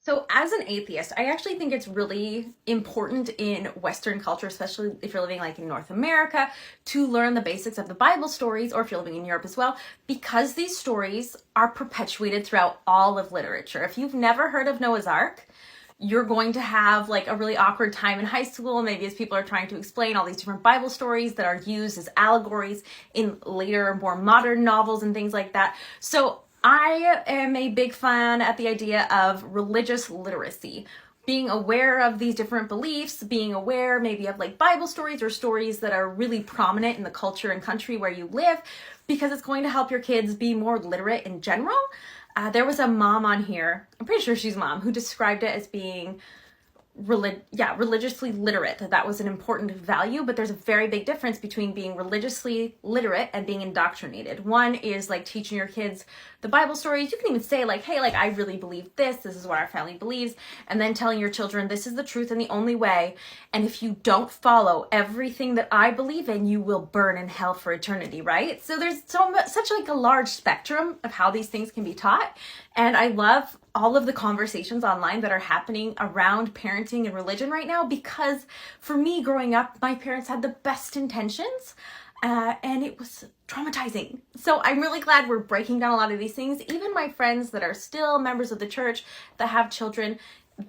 So as an atheist, I actually think it's really important in Western culture, especially if you're living like in North America, to learn the basics of the Bible stories, or if you're living in Europe as well, because these stories are perpetuated throughout all of literature. If you've never heard of Noah's Ark, you're going to have like a really awkward time in high school, maybe as people are trying to explain all these different Bible stories that are used as allegories in later, more modern novels and things like that. So I am a big fan at the idea of religious literacy, being aware of these different beliefs, being aware maybe of like Bible stories or stories that are really prominent in the culture and country where you live, because it's going to help your kids be more literate in general. There was a mom on here, I'm pretty sure she's a mom, who described it as being religiously literate, that was an important value, but there's a very big difference between being religiously literate and being indoctrinated. One is like teaching your kids the Bible stories. You can even say like, hey, like I really believe this is what our family believes, and then telling your children this is the truth and the only way, and if you don't follow everything that I believe in, you will burn in hell for eternity, right? So there's such like a large spectrum of how these things can be taught, and I love all of the conversations online that are happening around parenting and religion right now, because for me growing up, my parents had the best intentions and it was traumatizing. So I'm really glad we're breaking down a lot of these things. Even my friends that are still members of the church that have children,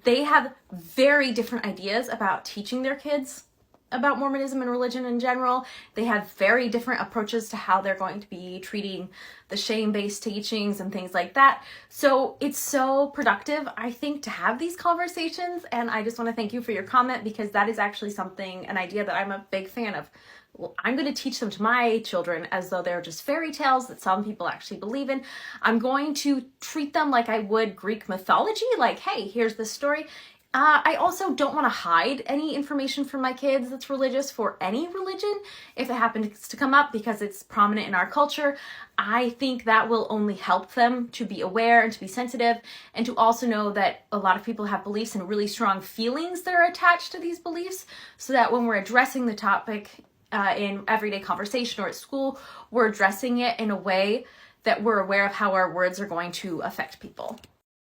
they have very different ideas about teaching their kids about Mormonism and religion in general. They have very different approaches to how they're going to be treating the shame-based teachings and things like that. So it's so productive, I think, to have these conversations. And I just want to thank you for your comment, because that is actually an idea that I'm a big fan of. Well, I'm going to teach them to my children as though they're just fairy tales that some people actually believe in. I'm going to treat them like I would Greek mythology, like, hey, here's this story. I also don't want to hide any information from my kids that's religious for any religion if it happens to come up, because it's prominent in our culture. I think that will only help them to be aware and to be sensitive, and to also know that a lot of people have beliefs and really strong feelings that are attached to these beliefs, so that when we're addressing the topic in everyday conversation or at school, we're addressing it in a way that we're aware of how our words are going to affect people.